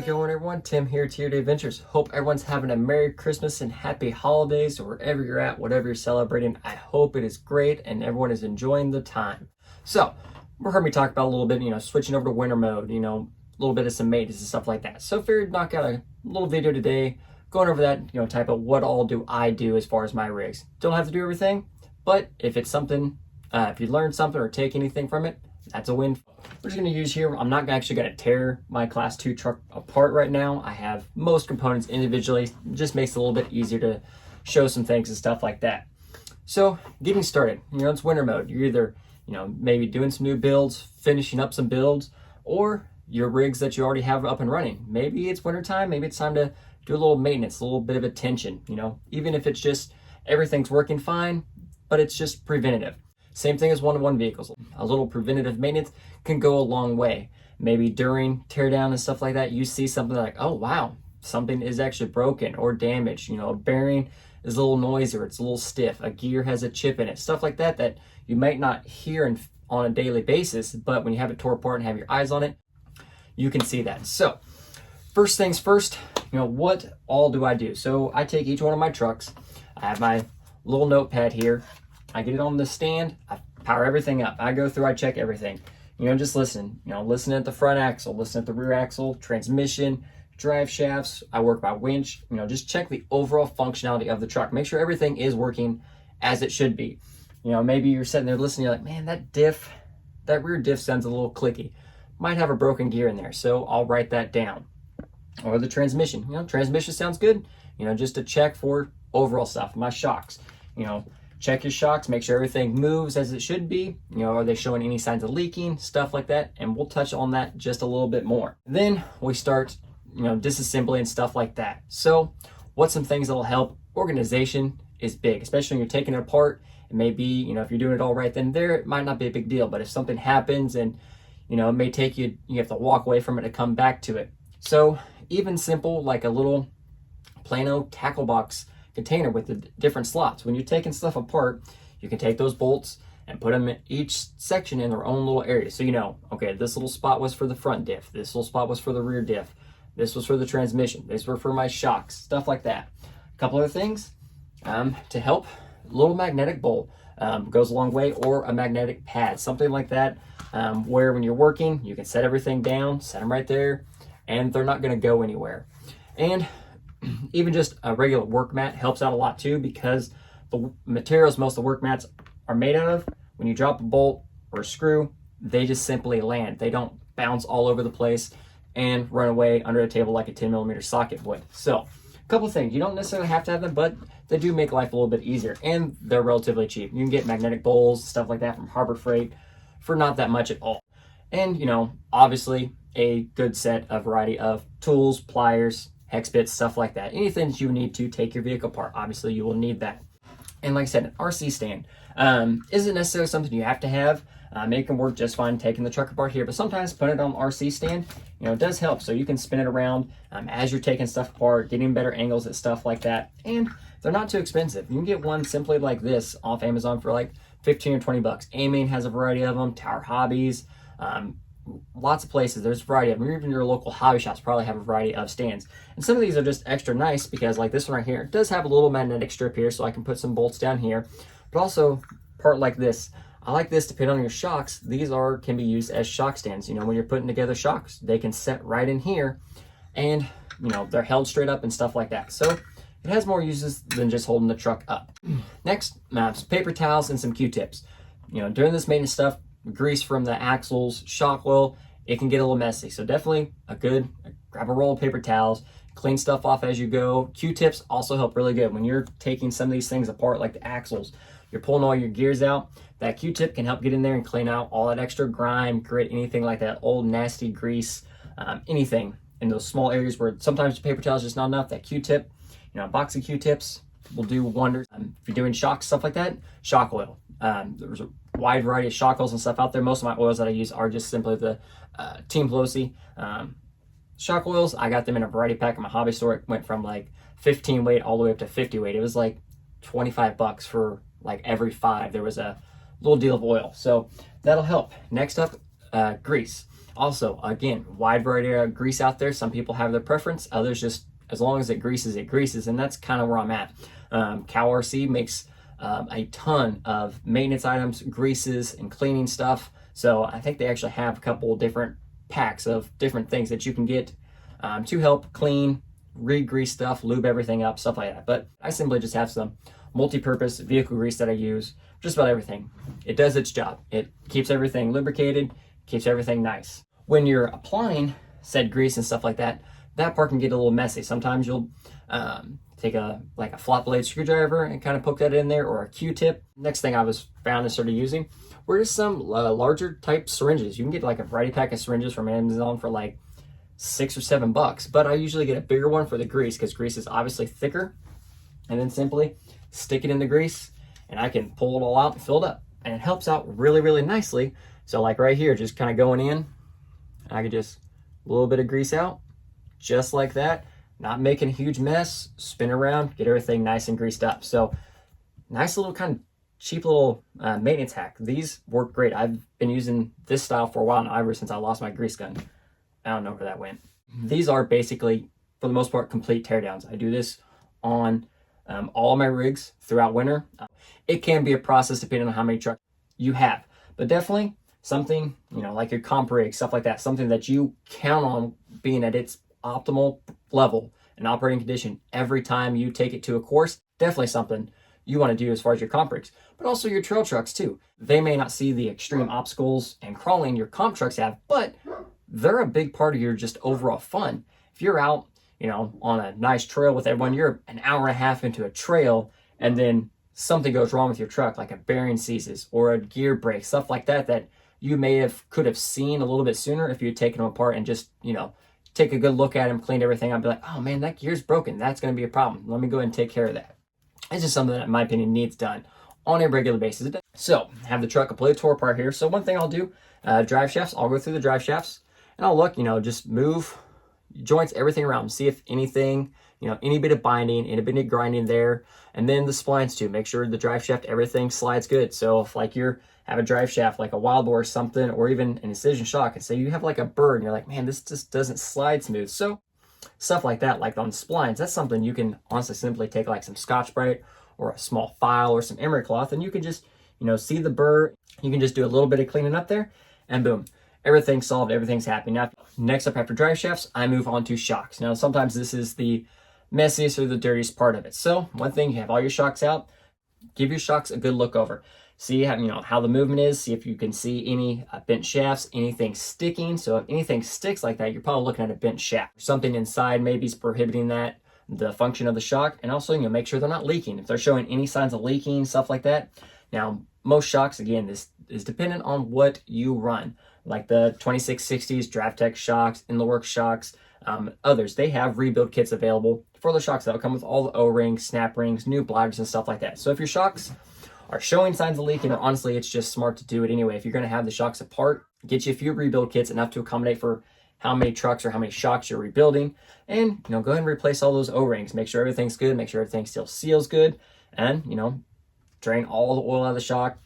it going, everyone? Tim here, Tier Day Adventures. Hope everyone's having a Merry Christmas and Happy Holidays, or wherever you're at, whatever you're celebrating. I hope it is great and everyone is enjoying the time. So, you heard me talk about a little bit, switching over to winter mode, a little bit of some maintenance and stuff like that. So, I figured knock out a little video today, going over that, type of what all do I do as far as my rigs. Don't have to do everything, but if it's something, if you learn something or take anything from it, that's a win. We're just going to use here, I'm not actually going to tear my Class 2 truck apart right now. I have most components individually. It just makes it a little bit easier to show some things and stuff like that. So getting started, it's winter mode. You're either, maybe doing some new builds, finishing up some builds, or your rigs that you already have up and running. Maybe it's winter time, maybe it's time to do a little maintenance, a little bit of attention, even if it's just everything's working fine, but it's just preventative. Same thing as one-to-one vehicles. A little preventative maintenance can go a long way. Maybe during teardown and stuff like that, you see something like, oh wow, something is actually broken or damaged. A bearing is a little noisy or it's a little stiff. A gear has a chip in it. Stuff like that that you might not hear on a daily basis, but when you have it tore apart and have your eyes on it, you can see that. So first things first, what all do I do? So I take each one of my trucks. I have my little notepad here. I get it on the stand, I power everything up. I go through, I check everything. Just listen. Listen at the front axle, listen at the rear axle, transmission, drive shafts. I work by winch. Just check the overall functionality of the truck. Make sure everything is working as it should be. Maybe you're sitting there listening, you're like, man, that rear diff sounds a little clicky. Might have a broken gear in there, so I'll write that down. Or the transmission. Transmission sounds good. Just to check for overall stuff. My shocks. Check your shocks, make sure everything moves as it should be. Are they showing any signs of leaking, stuff like that? And we'll touch on that just a little bit more. Then we start, disassembly and stuff like that. So what's some things that'll help? Organization is big, especially when you're taking it apart. It may be, if you're doing it all right, then it might not be a big deal. But if something happens and, it may take you have to walk away from it to come back to it. So even simple, like a little Plano tackle box container with the different slots. When you're taking stuff apart, you can take those bolts and put them in each section in their own little area. So okay, this little spot was for the front diff, this little spot was for the rear diff, this was for the transmission, these were for my shocks, stuff like that. A couple other things to help, a little magnetic bolt goes a long way, or a magnetic pad, something like that, where when you're working, you can set everything down, set them right there, and they're not going to go anywhere. And even just a regular work mat helps out a lot too, because the materials most of the work mats are made out of, when you drop a bolt or a screw, they just simply land. They don't bounce all over the place and run away under a table like a 10mm socket would. So a couple of things, you don't necessarily have to have them, but they do make life a little bit easier, and they're relatively cheap. You can get magnetic bowls, stuff like that from Harbor Freight for not that much at all. And obviously a good set of variety of tools, pliers, hex bits, stuff like that. Anything that you need to take your vehicle apart, obviously you will need that. And like I said, an RC stand isn't necessarily something you have to have. It can work just fine taking the truck apart here, but sometimes putting it on an RC stand, does help. So you can spin it around as you're taking stuff apart, getting better angles at stuff like that. And they're not too expensive. You can get one simply like this off Amazon for like 15 or 20 bucks. A-Main has a variety of them, Tower Hobbies, lots of places. There's a variety of them. Even your local hobby shops probably have a variety of stands. And some of these are just extra nice because, like this one right here, it does have a little magnetic strip here, so I can put some bolts down here. But also, part like this. I like this to put on your shocks. These can be used as shock stands. When you're putting together shocks, they can set right in here, and they're held straight up and stuff like that. So it has more uses than just holding the truck up. Next, some paper towels and some Q-tips. During this maintenance stuff, grease from the axles, shock oil, it can get a little messy. So definitely grab a roll of paper towels, clean stuff off as you go. Q-tips also help really good when you're taking some of these things apart, like the axles. You're pulling all your gears out. That Q-tip can help get in there and clean out all that extra grime, grit, anything like that, old nasty grease, anything in those small areas where sometimes the paper towel is just not enough. That Q-tip, a box of Q-tips will do wonders. If you're doing shocks, stuff like that, shock oil. There's a wide variety of shock oils and stuff out there. Most of my oils that I use are just simply the Team Pelosi shock oils. I got them in a variety pack in my hobby store. It went from like 15 weight all the way up to 50 weight. It was like 25 bucks for like every 5. There was a little deal of oil, so that'll help. Next up, grease. Also, again, wide variety of grease out there. Some people have their preference. Others just, as long as it greases, it greases. And that's kind of where I'm at. Cow RC makes a ton of maintenance items, greases, and cleaning stuff. So I think they actually have a couple different packs of different things that you can get to help clean, re-grease stuff, lube everything up, stuff like that. But I simply just have some multi-purpose vehicle grease that I use, just about everything. It does its job. It keeps everything lubricated, keeps everything nice. When you're applying said grease and stuff like that, that part can get a little messy. Sometimes you'll take a flat blade screwdriver and kind of poke that in there, or a Q-tip. Next thing I was found and started using were just some larger type syringes. You can get like a variety pack of syringes from Amazon for like $6 or $7, but I usually get a bigger one for the grease because grease is obviously thicker. And then simply stick it in the grease and I can pull it all out and fill it up, and it helps out really, really nicely. So like right here, just kind of going in, I can just a little bit of grease out just like that, not making a huge mess, spin around, get everything nice and greased up. So nice little kind of cheap little maintenance hack. These work great. I've been using this style for a while now, ever since I lost my grease gun. I don't know where that went. These are basically, for the most part, complete teardowns. I do this on all my rigs throughout winter. It can be a process depending on how many trucks you have, but definitely something, like your comp rig, stuff like that, something that you count on being at its optimal level and operating condition every time you take it to a course. Definitely something you want to do as far as your comp rigs, but also your trail trucks too. They may not see the extreme obstacles and crawling your comp trucks have, but they're a big part of your just overall fun. If you're out, on a nice trail with everyone, you're an hour and a half into a trail, and then something goes wrong with your truck, like a bearing seizes or a gear break, stuff like that, that you could have seen a little bit sooner if you had taken them apart and just, take a good look at them, clean everything up, be like, oh man, that gear's broken. That's going to be a problem. Let me go ahead and take care of that. It's just something that, in my opinion, needs done on a regular basis. So, have the truck completely tore apart here. So one thing I'll do, drive shafts, I'll go through the drive shafts and I'll look, just move joints, everything around, see if anything, any bit of binding, any bit of grinding there. And then the splines too, make sure the drive shaft, everything slides good. So if like have a drive shaft, like a wild boar or something, or even an incision shock, and say you have like a bird and you're like, man, this just doesn't slide smooth. So stuff like that, like on the splines, that's something you can honestly simply take like some Scotch-Brite or a small file or some emery cloth, and you can just, see the burr. You can just do a little bit of cleaning up there, and boom, everything's solved, everything's happy. Now, next up after drive shafts, I move on to shocks. Now, sometimes this is the messiest or the dirtiest part of it. So one thing, you have all your shocks out, give your shocks a good look over. See how the movement is, see if you can see any bent shafts, anything sticking. So if anything sticks like that, you're probably looking at a bent shaft. Something inside maybe is prohibiting the function of the shock. And also, make sure they're not leaking. If they're showing any signs of leaking, stuff like that. Now, most shocks, again, this is dependent on what you run. Like the 2660s, DraftTech shocks, In the Works shocks, others, they have rebuild kits available for the shocks that'll come with all the O-rings, snap rings, new bladders, and stuff like that. So if your shocks are showing signs of leaking, or honestly, it's just smart to do it anyway. If you're going to have the shocks apart, get you a few rebuild kits, enough to accommodate for how many trucks or how many shocks you're rebuilding, and go ahead and replace all those O-rings. Make sure everything's good, make sure everything still seals good, and drain all the oil out of the shock.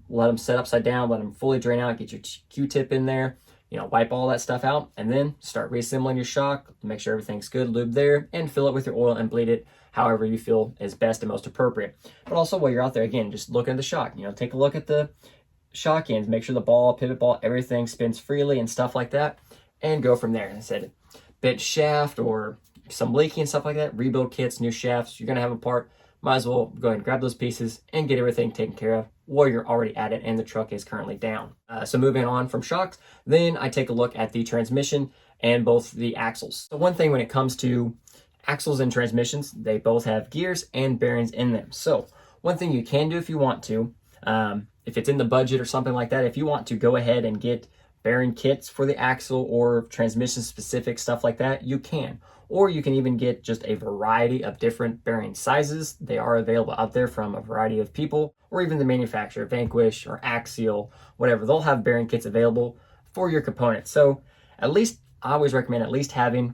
Let them set upside down, let them fully drain out, get your Q-tip in there, wipe all that stuff out, and then start reassembling your shock, make sure everything's good, lube there, and fill it with your oil and bleed it however you feel is best and most appropriate. But also while you're out there, again, just look at the shock, take a look at the shock ends, make sure the ball, pivot ball, everything spins freely and stuff like that, and go from there. And I said, bent shaft or some leaking and stuff like that, rebuild kits, new shafts, you're going to have a part, might as well go ahead and grab those pieces and get everything taken care of while you're already at it and the truck is currently down. So moving on from shocks, then I take a look at the transmission and both the axles. So one thing when it comes to axles and transmissions, they both have gears and bearings in them. So one thing you can do if you want to, if it's in the budget or something like that, if you want to go ahead and get bearing kits for the axle or transmission specific stuff like that, you can. Or you can even get just a variety of different bearing sizes. They are available out there from a variety of people, or even the manufacturer, Vanquish or Axial, whatever. They'll have bearing kits available for your components. So at least I always recommend at least having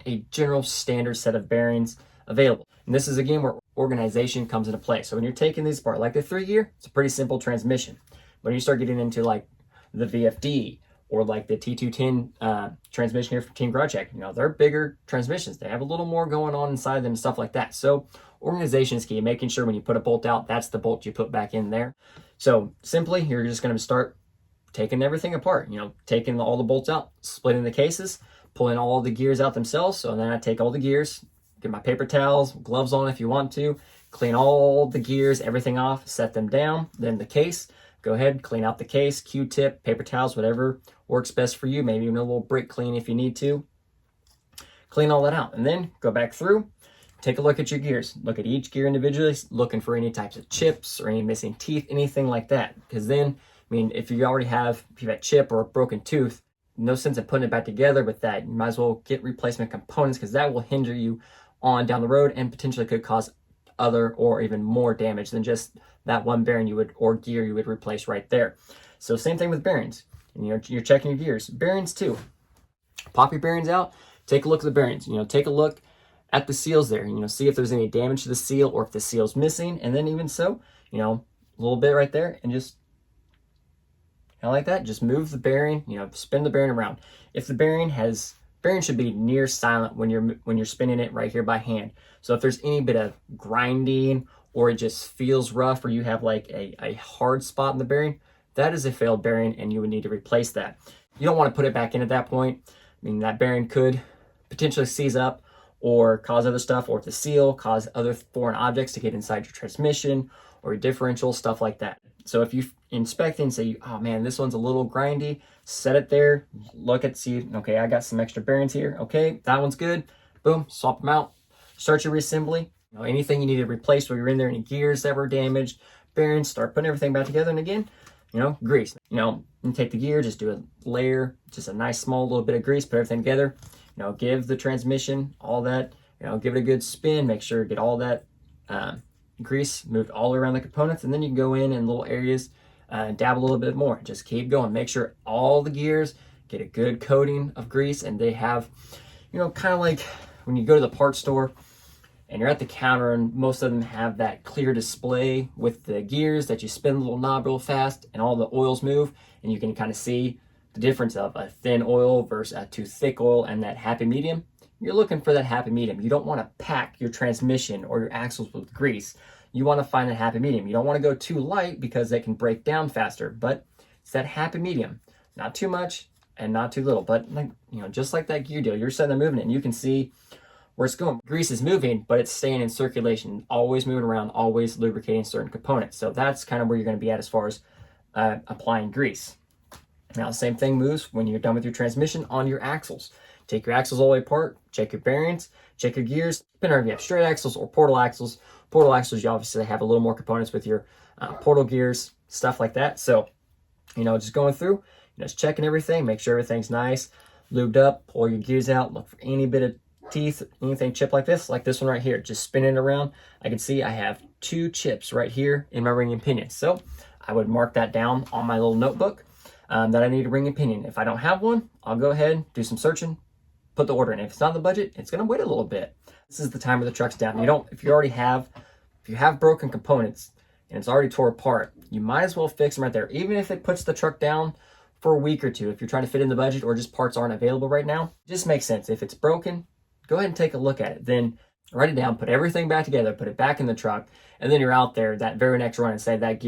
a general standard set of bearings available. And this is again where organization comes into play. So when you're taking these apart, like the 3-gear, it's a pretty simple transmission. When you start getting into like the VFD or like the T210 transmission here from Team Garage Check. You know, they're bigger transmissions. They have a little more going on inside them and stuff like that. So organization is key, making sure when you put a bolt out, that's the bolt you put back in there. So simply, you're just going to start taking everything apart, you know, taking all the bolts out, splitting the cases, pulling all the gears out themselves. So then I take all the gears, get my paper towels, gloves on if you want to, clean all the gears, everything off, set them down. Then the case, go ahead, clean out the case, Q-tip, paper towels, whatever works best for you. Maybe even a little brake clean if you need to. Clean all that out, and then go back through, take a look at your gears. Look at each gear individually, looking for any types of chips or any missing teeth, anything like that. Because then, I mean, if you already have, if you've got chip or a broken tooth, no sense in putting it back together with that. You might as well get replacement components, because that will hinder you on down the road and potentially could cause other or even more damage than just that one bearing you would, or gear you would replace right there. So same thing with bearings. And you're checking your gears. Bearings too. Pop your bearings out, take a look at the bearings. You know, take a look at the seals there. You know, see if there's any damage to the seal or if the seal's missing. And then even so, you know, a little bit right there, and just like that, just move the bearing, you know, spin the bearing around. If the bearing should be near silent when you're spinning it right here by hand. So if there's any bit of grinding or it just feels rough, or you have like a hard spot in the bearing, that is a failed bearing and you would need to replace that. You don't want to put it back in at that point. I mean, that bearing could potentially seize up or cause other stuff, or if the seal cause other foreign objects to get inside your transmission or your differential, stuff like that. So if you inspect and say, oh man, this one's a little grindy, set it there, look at, see, okay, I got some extra bearings here. Okay, that one's good. Boom, swap them out. Start your reassembly. You know, anything you need to replace while you're in there, any gears that were damaged, bearings, start putting everything back together. And again, you know, grease. You know, you take the gear, just do a layer, just a nice small little bit of grease, put everything together. You know, give the transmission all that, you know, give it a good spin, make sure to get all that grease moved all around the components, and then you can go in little areas and dab a little bit more. Just keep going. Make sure all the gears get a good coating of grease, and they have, you know, kind of like when you go to the parts store and you're at the counter and most of them have that clear display with the gears that you spin the little knob real fast and all the oils move, and you can kind of see the difference of a thin oil versus a too thick oil and that happy medium. You're looking for that happy medium. You don't want to pack your transmission or your axles with grease. You want to find that happy medium. You don't want to go too light because they can break down faster, but it's that happy medium. Not too much and not too little, but like, you know, just like that gear deal, you're setting the movement and you can see where it's going. Grease is moving, but it's staying in circulation, always moving around, always lubricating certain components. So that's kind of where you're going to be at as far as applying grease. Now, same thing moves when you're done with your transmission on your axles. Take your axles all the way apart, check your bearings, check your gears, depending on if you have straight axles or portal axles. Portal axles, you obviously have a little more components with your portal gears, stuff like that. So, you know, just going through, you know, just checking everything, make sure everything's nice, lubed up, pull your gears out, look for any bit of teeth, anything chipped like this one right here, just spinning it around. I can see I have 2 chips right here in my ring and pinion. So I would mark that down on my little notebook that I need a ring and pinion. If I don't have one, I'll go ahead, do some searching, put the order in. If it's not in the budget, it's going to wait a little bit. This is the time where the truck's down. If you have broken components and it's already tore apart, you might as well fix them right there. Even if it puts the truck down for a week or two, if you're trying to fit in the budget or just parts aren't available right now, it just makes sense. If it's broken, go ahead and take a look at it. Then write it down, put everything back together, put it back in the truck, and then you're out there that very next run and say that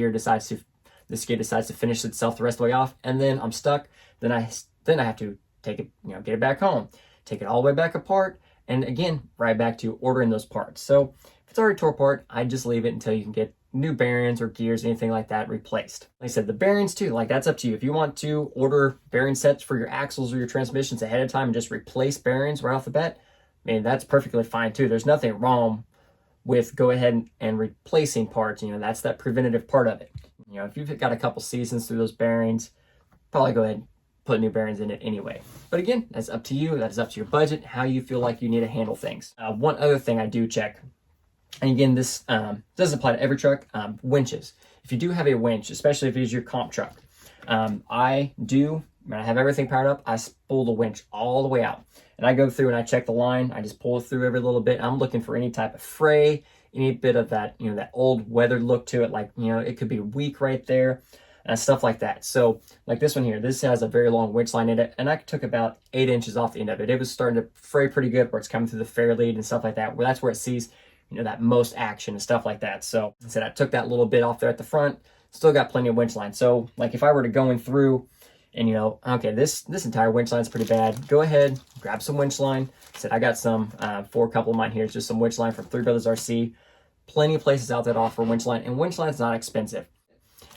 this gear decides to finish itself the rest of the way off, and then I'm stuck. Then I have to take it, you know, get it back home, take it all the way back apart, and again, right back to ordering those parts. So if it's already tore apart, I just leave it until you can get new bearings or gears, anything like that replaced. Like I said, the bearings too, like that's up to you. If you want to order bearing sets for your axles or your transmissions ahead of time and just replace bearings right off the bat, I mean, that's perfectly fine too. There's nothing wrong with go ahead and replacing parts. You know, that's that preventative part of it. You know, if you've got a couple seasons through those bearings, probably go ahead and put new bearings in it anyway. But again, that's up to you. That is up to your budget, how you feel like you need to handle things. One other thing I do check, and again, this doesn't apply to every truck, winches. If you do have a winch, especially if it is your comp truck, when I have everything powered up, I spool the winch all the way out. And I go through and I check the line. I just pull it through every little bit. I'm looking for any type of fray, any bit of that, you know, that old weathered look to it. Like, you know, it could be weak right there. and stuff like that. So like this one here, this has a very long winch line in it, and I took about 8 inches off the end of it. It was starting to fray pretty good where it's coming through the fair lead and stuff like that, where that's where it sees, you know, that most action and stuff like that. So I said I took that little bit off there at the front, still got plenty of winch line. So like if I were to go in through and, you know, okay, this entire winch line is pretty bad, go ahead, grab some winch line. I said I got some for a couple of mine here. It's just some winch line from Three Brothers RC. Plenty of places out there that offer winch line, and winch line is not expensive.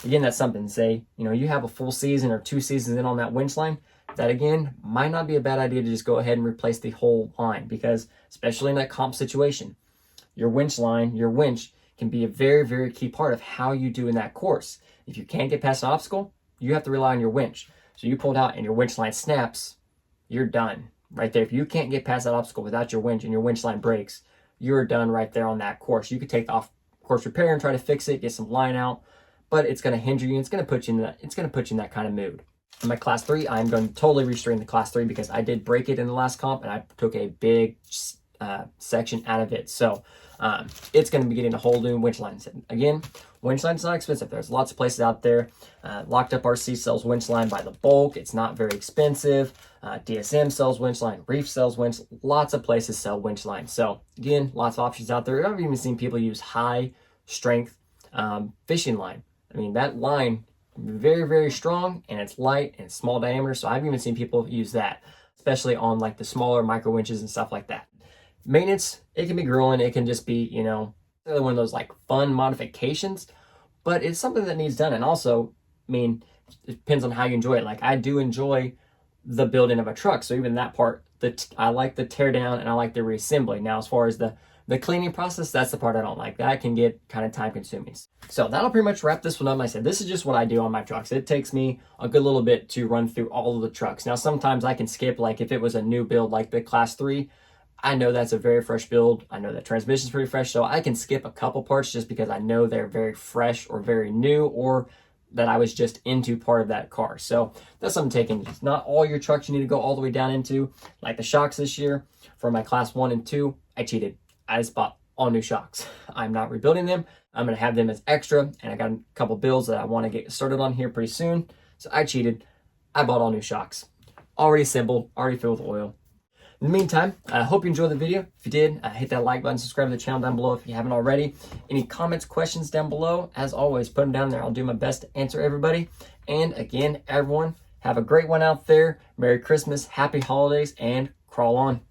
Again, that's something. Say, you know, you have a full season or 2 seasons in on that winch line. That again might not be a bad idea to just go ahead and replace the whole line, because especially in that comp situation, your winch line, your winch can be a very, very key part of how you do in that course. If you can't get past an obstacle, you have to rely on your winch. So you pulled out and your winch line snaps, you're done right there. If you can't get past that obstacle without your winch and your winch line breaks, you're done right there on that course. You could take the off course repair and try to fix it, get some line out, but it's going to hinder you. And it's going to put you in that kind of mood. In my class 3, I'm going to totally restrain the class 3 because I did break it in the last comp and I took a big section out of it. So it's going to be getting a whole new winch line. Again, winch line's not expensive. There's lots of places out there. Locked Up RC sells winch line by the bulk. It's not very expensive. DSM sells winch line. Reef sells winch. Lots of places sell winch line. So again, lots of options out there. I've even seen people use high strength fishing line. I mean, that line, very, very strong, and it's light and small diameter. So I've even seen people use that, especially on like the smaller micro winches and stuff like that. Maintenance, it can be grueling. It can just be, you know, one of those like fun modifications, but it's something that needs done. And also, I mean, it depends on how you enjoy it. Like I do enjoy the building of a truck. So even that part, I like the tear down and I like the reassembly. Now, as far as the cleaning process, that's the part I don't like. That can get kind of time consuming. So that'll pretty much wrap this one up. Like I said, this is just what I do on my trucks. It takes me a good little bit to run through all of the trucks. Now, sometimes I can skip, like if it was a new build, like the class 3, I know that's a very fresh build. I know that transmission's pretty fresh, so I can skip a couple parts just because I know they're very fresh or very new, or that I was just into part of that car. So that's something taking. Not all your trucks you need to go all the way down into. Like the shocks this year for my class 1 and 2, I cheated. I just bought all new shocks. I'm not rebuilding them. I'm going to have them as extra, and I got a couple builds that I want to get started on here pretty soon. So I cheated. I bought all new shocks. Already assembled, already filled with oil. In the meantime, I hope you enjoyed the video. If you did, hit that like button, subscribe to the channel down below if you haven't already. Any comments, questions down below, as always, put them down there. I'll do my best to answer everybody. And again, everyone, have a great one out there. Merry Christmas, Happy Holidays, and crawl on.